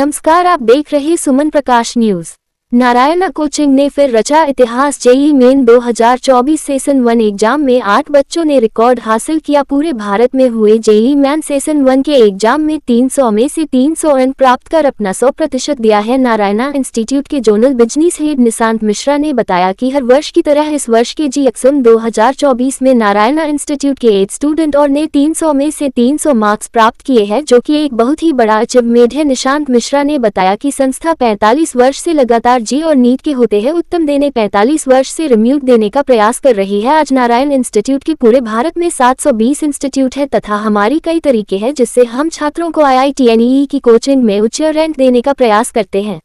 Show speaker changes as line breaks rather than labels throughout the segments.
नमस्कार, आप देख रहे सुमन प्रकाश न्यूज। नारायणा कोचिंग ने फिर रचा इतिहास। जेईई मेन 2024 सेशन 1 एग्जाम में 8 बच्चों ने रिकॉर्ड हासिल किया। पूरे भारत में हुए जेईई मेन सेशन 1 के एग्जाम में 300 में से 300 अंक प्राप्त कर अपना 100% दिया है। नारायणा इंस्टीट्यूट के zonal business head Nishant Mishra ने बताया कि हर वर्ष की तरह इस वर्ष के जी-एक्सम 2024 में नारायणा इंस्टीट्यूट के 8 स्टूडेंट और ने 300 में से 300 मार्क्स प्राप्त किए हैं, जो कि एक बहुत ही बड़ा अचीवमेंट है। निशांत मिश्रा ने बताया कि संस्था 45 वर्ष से लगातार जी और नीट के होते हैं उत्तम देने 45 वर्ष से रिम्यूट देने का प्रयास कर रही है। आज नारायण इंस्टीट्यूट की पूरे भारत में 720 इंस्टीट्यूट है तथा हमारी कई तरीके हैं जिससे हम छात्रों को IIT NEE की कोचिंग में उच्च रैंक देने का प्रयास करते हैं।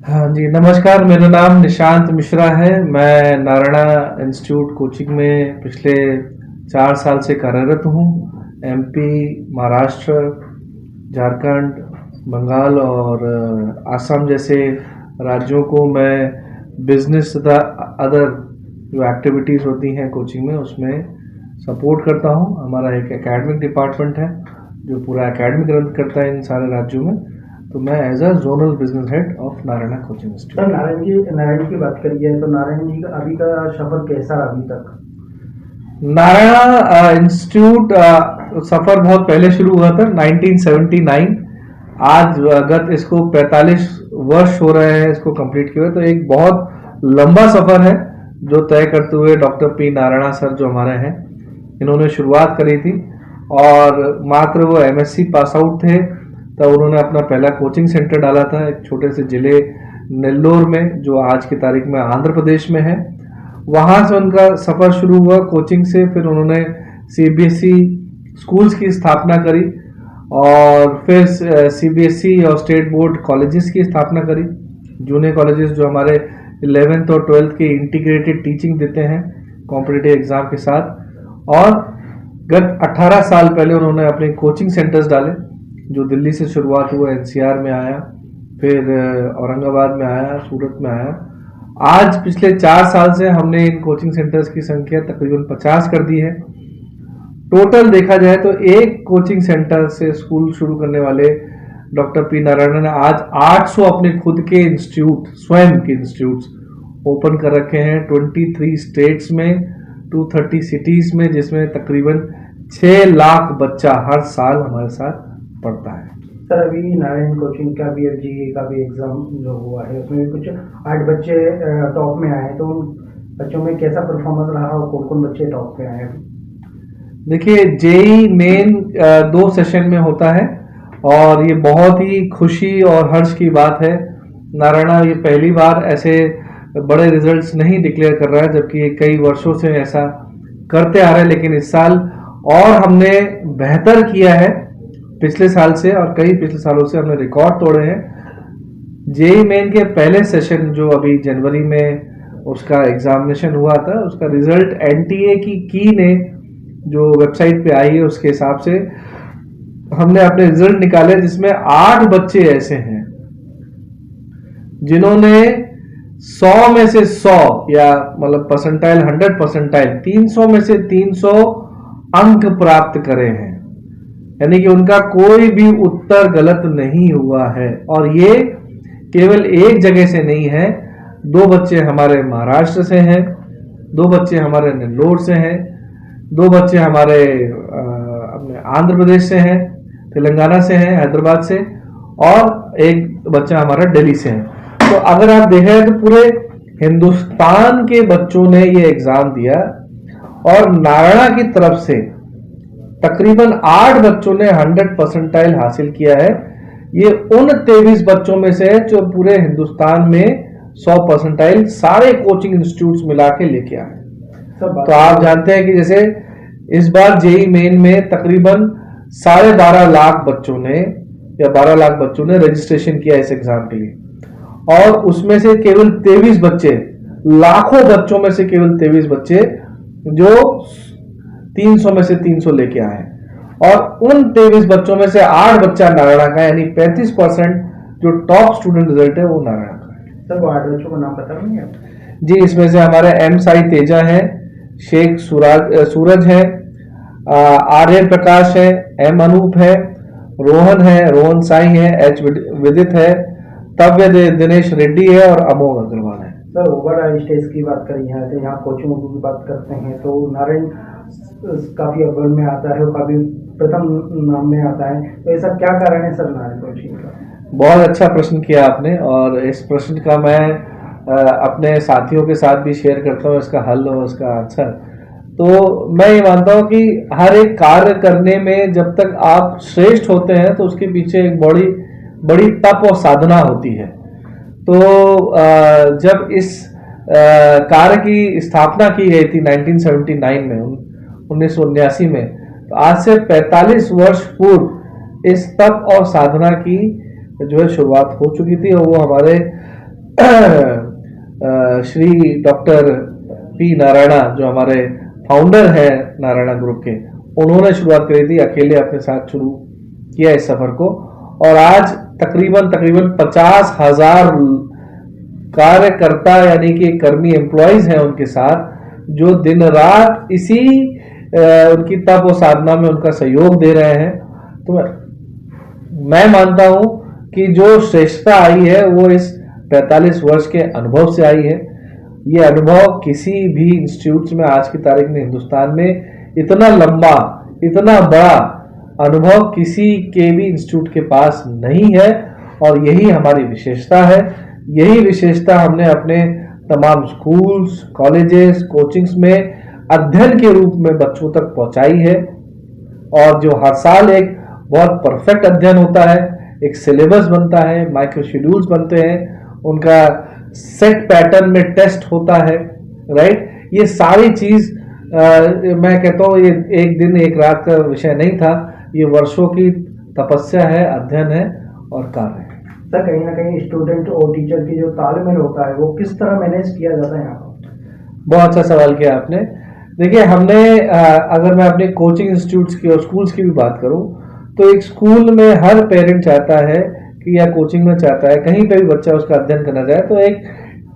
हाँ जी, नमस्कार। मेरा नाम निशांत मिश्रा है। मैं नारायणा इंस्टीट्यूट कोचिंग में पिछले 4 साल से कार्यरत हूँ। MP, महाराष्ट्र, झारखंड, बंगाल और आसाम जैसे राज्यों को मैं बिजनेस तथा अदर जो एक्टिविटीज़ होती हैं कोचिंग में उसमें सपोर्ट करता हूँ। हमारा एक एकेडमिक डिपार्टमेंट है जो पूरा एकेडमिक रन करता है इन सारे राज्यों में। तो मैं as a zonal business head of Narayana coaching institute.
Narayana की बात करिए तो नारायण जी का अभी का सफर कैसा रहा अभी तक?
नारायणा इंस्टीट्यूट सफर बहुत पहले शुरू हुआ था 1979। आज गत इसको 45 वर्ष हो रहे हैं इसको कंप्लीट किए हुए। तो एक बहुत लंबा सफर है जो तय करते हुए डॉक्टर पी नारायणा सर जो हमारे हैं, इन्होंने शुरुआत करी थी और मात्र वो MSc पास आउट थे तब उन्होंने अपना पहला कोचिंग सेंटर डाला था एक छोटे से जिले नेल्लोर में, जो आज की तारीख में आंध्र प्रदेश में है। वहाँ से उनका सफ़र शुरू हुआ कोचिंग से। फिर उन्होंने CBSE स्कूल्स की स्थापना करी और फिर CBSE और स्टेट बोर्ड कॉलेजेस की स्थापना करी। जूनियर कॉलेजेस जो हमारे 11th और 12th के इंटीग्रेटेड टीचिंग देते हैं कॉम्पिटिटिव एग्ज़ाम के साथ। और गत 18 साल पहले उन्होंने अपने कोचिंग सेंटर्स डाले जो दिल्ली से शुरुआत हुआ, NCR में आया, फिर औरंगाबाद में आया, सूरत में आया। आज पिछले 4 साल से हमने इन कोचिंग सेंटर्स की संख्या तकरीबन 50 कर दी है। टोटल देखा जाए तो एक कोचिंग सेंटर से स्कूल शुरू करने वाले डॉक्टर पी नारायणा ने आज 800 अपने खुद के इंस्टीट्यूट, स्वयं के इंस्टीट्यूट्स ओपन कर रखे हैं 23 स्टेट्स में, 230 सिटीज़ में, जिसमें तकरीबन 6 लाख बच्चा हर साल हमारे साथ पढ़ता है।
सर, अभी नारायण कोचिंग का भी GE का भी एग्जाम जो हुआ है उसमें भी कुछ 8 बच्चे टॉप में आए, तो उन बच्चों में कैसा परफॉर्मेंस रहा और कौन कौन बच्चे टॉप में आए?
देखिए, जेईई मेन 2 सेशन में होता है और ये बहुत ही खुशी और हर्ष की बात है। नारायणा ये पहली बार ऐसे बड़े रिजल्ट्स नहीं डिक्लेयर कर रहा है, जबकि ये कई वर्षों से ऐसा करते आ रहे हैं। लेकिन इस साल और हमने बेहतर किया है पिछले साल से, और कई पिछले सालों से हमने रिकॉर्ड तोड़े हैं। जेईई मेन के पहले सेशन जो अभी जनवरी में उसका एग्जामिनेशन हुआ था, उसका रिजल्ट NTA की ने जो वेबसाइट पे आई है उसके हिसाब से हमने अपने रिजल्ट निकाले, जिसमें 8 बच्चे ऐसे हैं जिन्होंने 100 में से 100 या मतलब परसेंटाइल 100 परसेंटाइल 300 में से 300 अंक प्राप्त करे हैं। यानी कि उनका कोई भी उत्तर गलत नहीं हुआ है। और ये केवल एक जगह से नहीं है, 2 बच्चे हमारे महाराष्ट्र से हैं, 2 बच्चे हमारे नेल्लोर से हैं, 2 बच्चे हमारे अपने आंध्र प्रदेश से हैं, तेलंगाना से हैं, हैदराबाद से, और एक बच्चा हमारा दिल्ली से है। तो अगर आप देखें तो पूरे हिंदुस्तान के बच्चों ने ये एग्जाम दिया और नारायणा की तरफ से तकरीबन 8 बच्चों ने 100 परसेंटाइल हासिल किया है। ये उन 23 बच्चों में से है जो पूरे हिंदुस्तान में 100 परसेंटाइल सारे कोचिंग इंस्टीट्यूट्स मिला के लेके आए। तो आप जानते हैं कि जैसे इस बार जेईई मेन में तकरीबन 12.5 लाख बच्चों ने या 12 लाख बच्चों ने रजिस्ट्रेशन किया इस एग्जाम के लिए, और उसमें से केवल 23 बच्चे, लाखों बच्चों में से केवल 23 बच्चे जो 300 में से 300 लेके आए, और उन 23 बच्चों में से 8 बच्चा नारायणा का, यानी 35% जो टॉप स्टूडेंट रिजल्ट है वो नारायणा का है।
सर, वो 8 बच्चों का नाम पता नहीं है
जी। इसमें से हमारे M साई तेजा है, शेख सूरज है, आर्यन प्रकाश है, M अनूप है, रोहन है, रोहन साई है, एच विदित है, तव्य दिनेश रेड्डी है और अमोघ अग्रवाल है।
सर ओवरऑल स्टेज की बात करी है तो यहाँ कोचिंग की बात करते हैं तो नारायण काफ़ी अव्वल में आता है और काफ़ी प्रथम नाम में आता है, तो ऐसा क्या कारण है सर नारायण कोचिंग का?
बहुत अच्छा प्रश्न किया आपने, और इस प्रश्न का मैं अपने साथियों के साथ भी शेयर करता हूँ, इसका हल और इसका आंसर। तो मैं ये मानता हूँ कि हर एक कार्य करने में जब तक आप श्रेष्ठ होते हैं तो उसके पीछे एक बड़ी बड़ी तप और साधना होती है। तो जब इस कार्य की स्थापना की गई थी 1979 में, 1979 में, तो आज से 45 वर्ष पूर्व इस तप और साधना की जो है शुरुआत हो चुकी थी, और वो हमारे श्री डॉक्टर पी नारायणा, जो हमारे फाउंडर है नारायणा ग्रुप के, उन्होंने शुरुआत करी थी, अकेले अपने साथ शुरू किया इस सफर को। और आज तकरीबन 50,000 कार्यकर्ता यानी कि कर्मी एम्प्लॉयज हैं उनके साथ, जो दिन रात इसी उनकी तप और साधना में उनका सहयोग दे रहे हैं। तो मैं मानता हूं कि जो श्रेष्ठता आई है वो इस 45 वर्ष के अनुभव से आई है। ये अनुभव किसी भी इंस्टीट्यूट में आज की तारीख में हिंदुस्तान में इतना लंबा, इतना बड़ा अनुभव किसी के भी इंस्टीट्यूट के पास नहीं है, और यही हमारी विशेषता है। यही विशेषता हमने अपने तमाम स्कूल्स, कॉलेजेस, कोचिंग्स में अध्ययन के रूप में बच्चों तक पहुंचाई है, और जो हर साल एक बहुत परफेक्ट अध्ययन होता है, एक सिलेबस बनता है, माइक्रो शेड्यूल्स बनते हैं, उनका सेट पैटर्न में टेस्ट होता है, राइट। ये सारी चीज मैं कहता हूँ ये एक दिन एक रात का विषय नहीं था, ये वर्षों की तपस्या है, अध्ययन है और कार्य है।
सर कहीं ना कहीं स्टूडेंट और टीचर की जो तालमेल होता है वो किस तरह मैनेज किया जाता है यहाँ पर?
बहुत अच्छा सवाल किया आपने। देखिए, हमने अगर मैं अपने कोचिंग इंस्टीट्यूट्स की और स्कूल्स की भी बात करूं, तो एक स्कूल में हर पेरेंट चाहता है कि, या कोचिंग में चाहता है, कहीं पे भी बच्चा उसका अध्ययन करना चाहे तो एक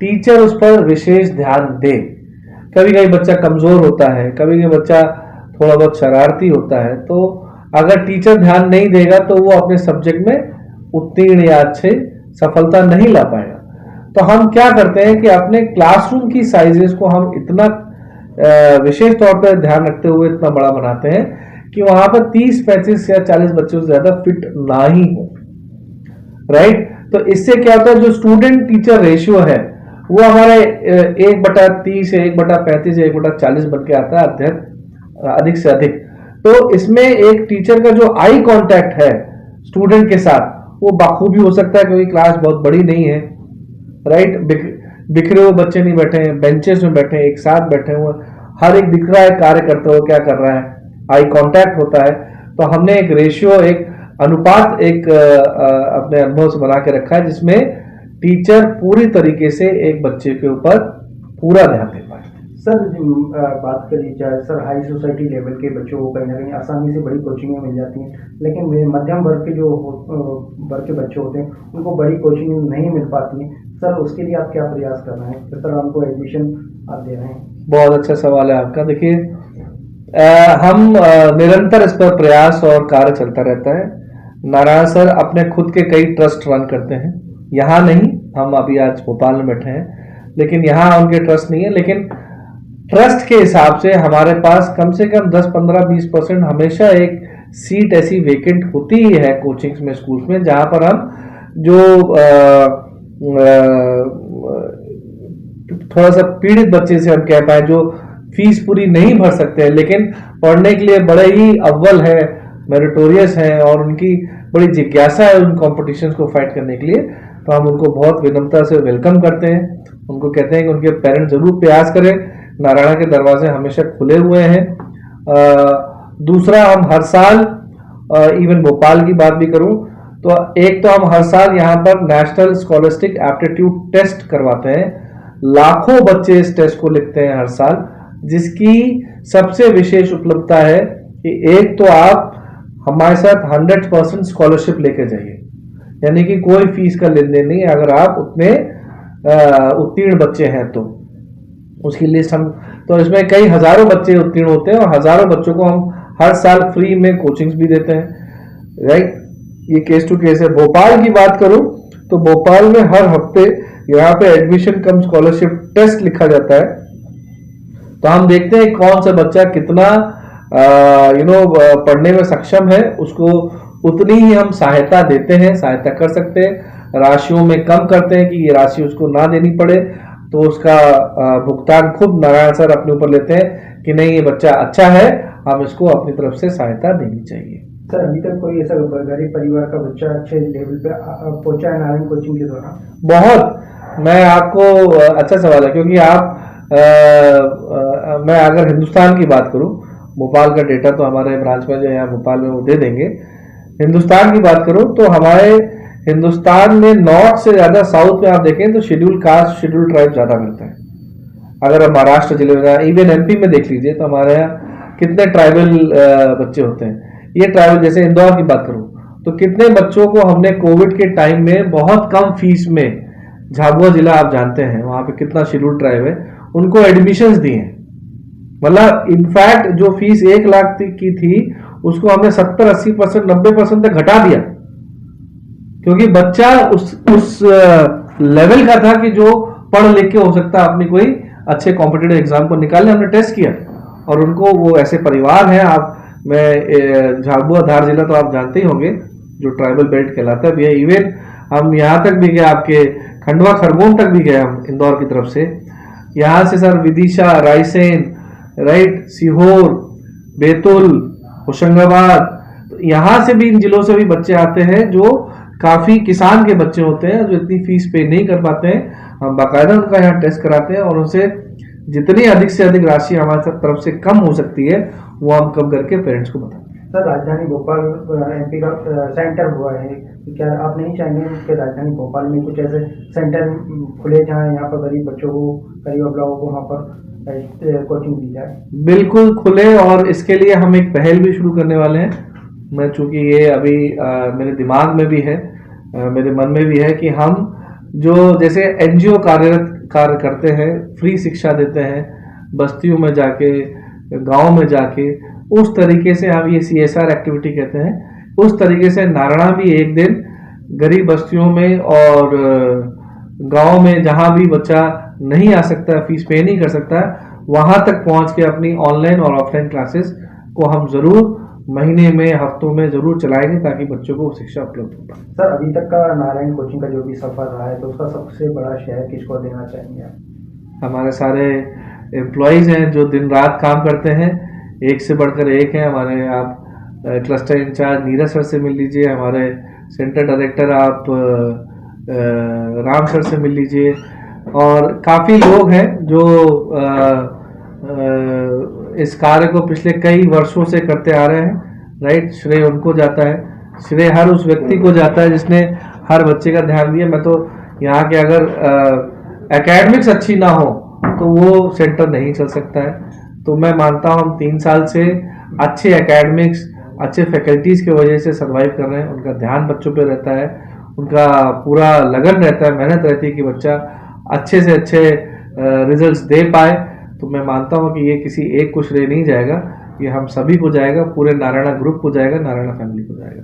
टीचर उस पर विशेष ध्यान दे। कभी कभी बच्चा कमजोर होता है, कभी कभी बच्चा थोड़ा बहुत शरारती होता है, तो अगर टीचर ध्यान नहीं देगा तो वो अपने सब्जेक्ट में उत्तीर्ण या अच्छे सफलता नहीं ला पाएगा। तो हम क्या करते हैं कि अपने क्लासरूम की साइजेस को हम इतना विशेष तौर पर ध्यान रखते हुए इतना बड़ा बनाते हैं कि वहां पर 30, 35 या 40 बच्चों से ज्यादा फिट ना ही हो, राइट। तो इससे क्या होता है, जो स्टूडेंट टीचर रेशियो है वो हमारे 1/30 या 1/35 या 1/40 बन के आता है, अध्ययन अधिक से अधिक। तो इसमें एक टीचर का जो आई कांटेक्ट है स्टूडेंट के साथ वो बाखूबी हो सकता है, क्योंकि क्लास बहुत बड़ी नहीं है, राइट। बिखरे हुए बच्चे नहीं बैठे हैं, बेंचेस में बैठे हैं, एक साथ बैठे हुए, हर एक दिख रहा है कार्य करते हुए क्या कर रहा है, आई कांटेक्ट होता है। तो हमने एक रेशियो, एक अनुपात एक अपने अनुभव से बना के रखा है, जिसमें टीचर पूरी तरीके से एक बच्चे के ऊपर पूरा ध्यान दे पाए।
सर बात करी जाए सर, हाई सोसाइटी लेवल के बच्चों को कहीं ना कहीं आसानी से बड़ी कोचिंगें मिल जाती हैं, लेकिन मध्यम वर्ग के जो वर्ग के बच्चे होते हैं उनको बड़ी कोचिंग नहीं मिल पाती है। सर उसके लिए आप क्या प्रयास कर रहे हैं, किस तरह उनको एडमिशन आप दे रहे हैं?
बहुत अच्छा सवाल है आपका। देखिए, हम निरंतर इस पर प्रयास और कार्य चलता रहता है। नारायण सर अपने खुद के कई ट्रस्ट रन करते हैं, यहाँ नहीं, हम अभी आज भोपाल में बैठे हैं, लेकिन यहाँ उनके ट्रस्ट नहीं है, लेकिन ट्रस्ट के हिसाब से हमारे पास कम से कम 10, 15, 20% हमेशा एक सीट ऐसी वेकेंट होती ही है कोचिंग्स में, स्कूल्स में, जहां पर हम जो थोड़ा सा पीड़ित बच्चे से हम कह पाए, जो फीस पूरी नहीं भर सकते हैं लेकिन पढ़ने के लिए बड़े ही अव्वल है, मेरिटोरियस है, और उनकी बड़ी जिज्ञासा है उन कॉम्पिटिशन्स को फाइट करने के लिए, तो हम उनको बहुत विनम्रता से वेलकम करते हैं। उनको कहते हैं कि उनके पेरेंट्स जरूर प्रयास करें, नारायणा के दरवाजे हमेशा खुले हुए हैं। दूसरा, हम हर साल, इवन भोपाल की बात भी करूं तो एक तो हम हर साल यहाँ पर नेशनल स्कॉलस्टिक एप्टीट्यूड टेस्ट करवाते हैं। लाखों बच्चे इस टेस्ट को लिखते हैं हर साल, जिसकी सबसे विशेष उपलब्धता है कि एक तो आप हमारे साथ 100% स्कॉलरशिप लेके जाइए, यानी कि कोई फीस का लेन देन नहीं है। अगर आप उतने उत्तीर्ण बच्चे हैं तो उसकी लिस्ट हम, तो इसमें कई हजारों बच्चे उत्तीर्ण होते हैं, और हजारों बच्चों को हम हर साल फ्री में कोचिंग्स भी देते हैं, राइट। ये केस टू केस है। भोपाल की बात करूं तो भोपाल में हर हफ्ते यहाँ पे एडमिशन कम स्कॉलरशिप टेस्ट लिखा जाता है। तो हम देखते हैं कौन सा बच्चा कितना पढ़ने में सक्षम है, उसको उतनी ही हम सहायता देते हैं, सहायता कर सकते हैं, राशियों में कम करते हैं कि ये राशि उसको ना देनी पड़े। तो उसका भुगतान खुद नारायण सर अपने ऊपर लेते हैं कि नहीं ये बच्चा अच्छा है, हम इसको अपनी तरफ से सहायता देनी चाहिए।
सर अभी तक कोई ऐसा गरीब परिवार का बच्चा अच्छे लेवल पे पहुंचा है नारायण कोचिंग के दौरान?
बहुत। मैं आपको अच्छा सवाल है, क्योंकि आप मैं अगर हिंदुस्तान की बात करूं, भोपाल का डेटा तो हमारे ब्रांच में जो है यहाँ भोपाल में वो दे देंगे। हिंदुस्तान की बात करूं तो हमारे हिंदुस्तान में नॉर्थ से ज्यादा साउथ में आप देखें तो शेड्यूल कास्ट शेड्यूल ट्राइब ज्यादा मिलता है। अगर हम महाराष्ट्र जिले में, इवन एमपी में देख लीजिए तो हमारे यहाँ कितने ट्राइबल बच्चे होते हैं। ये ट्राइबल, जैसे इंदौर की बात करूं तो कितने बच्चों को हमने कोविड के टाइम में बहुत कम फीस में, झाबुआ जिला आप जानते हैं वहां पे कितना शेड्यूल ट्राइब है, उनको एडमिशंस दिए हैं। मतलब इनफैक्ट जो फीस 1 लाख की थी उसको हमने 70-80%, 90% तक घटा दिया, क्योंकि बच्चा उस लेवल का था कि जो पढ़ लिख के हो सकता अपनी कोई अच्छे कॉम्पिटिटिव एग्जाम को निकालने। हमने टेस्ट किया और उनको, वो ऐसे परिवार हैं, आप मैं झाबुआ धार जिला तो आप जानते ही होंगे जो ट्राइबल बेल्ट कहलाता है भैया। इवन हम यहाँ तक भी गए, आपके खंडवा खरगोन तक भी गए हम इंदौर की तरफ से। यहाँ से सर विदिशा, रायसेन, राइट, सीहोर, बैतूल, होशंगाबाद, तो यहाँ से भी, इन जिलों से भी बच्चे आते हैं जो काफी किसान के बच्चे होते हैं जो इतनी फीस पे नहीं कर पाते हैं। हम बाकायदा उनका यहाँ टेस्ट कराते हैं और उनसे जितनी अधिक से अधिक राशि हमारी तरफ से कम हो सकती है वो हम कम करके पेरेंट्स को बताते हैं।
सर राजधानी भोपाल एमपी का सेंटर हुआ है, क्या आप नहीं चाहेंगे कि राजधानी भोपाल में कुछ ऐसे सेंटर खुले जहाँ यहाँ पर गरीब बच्चों को, गरीब अभिभावकों को वहाँ पर कोचिंग दी जाए? बिल्कुल
खुले, और इसके लिए हम एक पहल भी शुरू करने वाले हैं। मैं चूंकि ये अभी मेरे दिमाग में भी है, मेरे मन में भी है कि हम जो जैसे एनजीओ कार्य करते हैं, फ्री शिक्षा देते हैं बस्तियों में जाके, गांव में जाके, उस तरीके से हम ये CSR एक्टिविटी कहते हैं, उस तरीके से नारायणा भी एक दिन गरीब बस्तियों में और गांव में जहां भी बच्चा नहीं आ सकता, फीस पे नहीं कर सकता, वहां तक पहुंच के अपनी ऑनलाइन और ऑफलाइन क्लासेस को हम जरूर महीने में, हफ्तों में जरूर चलाएंगे ताकि बच्चों को शिक्षा उपलब्ध हो पाए।
सर अभी तक का नारायण कोचिंग का जो भी सफर रहा है तो उसका सबसे बड़ा शेयर किसको देना चाहेंगे आप?
हमारे सारे एम्प्लॉयज हैं जो दिन रात काम करते हैं, एक से बढ़कर एक हैं। हमारे आप क्लस्टर इंचार्ज नीरज सर से मिल लीजिए, हमारे सेंटर डायरेक्टर आप राम सर से मिल लीजिए, और काफ़ी लोग हैं जो इस कार्य को पिछले कई वर्षों से करते आ रहे हैं। राइट, श्रेय उनको जाता है, श्रेय हर उस व्यक्ति को जाता है जिसने हर बच्चे का ध्यान दिया। मैं तो यहाँ के, अगर एकेडमिक्स अच्छी ना हो तो वो सेंटर नहीं चल सकता है। तो मैं मानता हूँ हम 3 साल से अच्छे एकेडमिक्स, अच्छे फैकल्टीज़ की वजह से सर्वाइव कर रहे हैं। उनका ध्यान बच्चों पे रहता है, उनका पूरा लगन रहता है, मेहनत रहती है कि बच्चा अच्छे से अच्छे रिजल्ट्स दे पाए। तो मैं मानता हूँ कि ये किसी एक को श्रेय नहीं जाएगा, ये हम सभी को जाएगा, पूरे नारायणा ग्रुप को जाएगा, नारायणा फैमिली को जाएगा।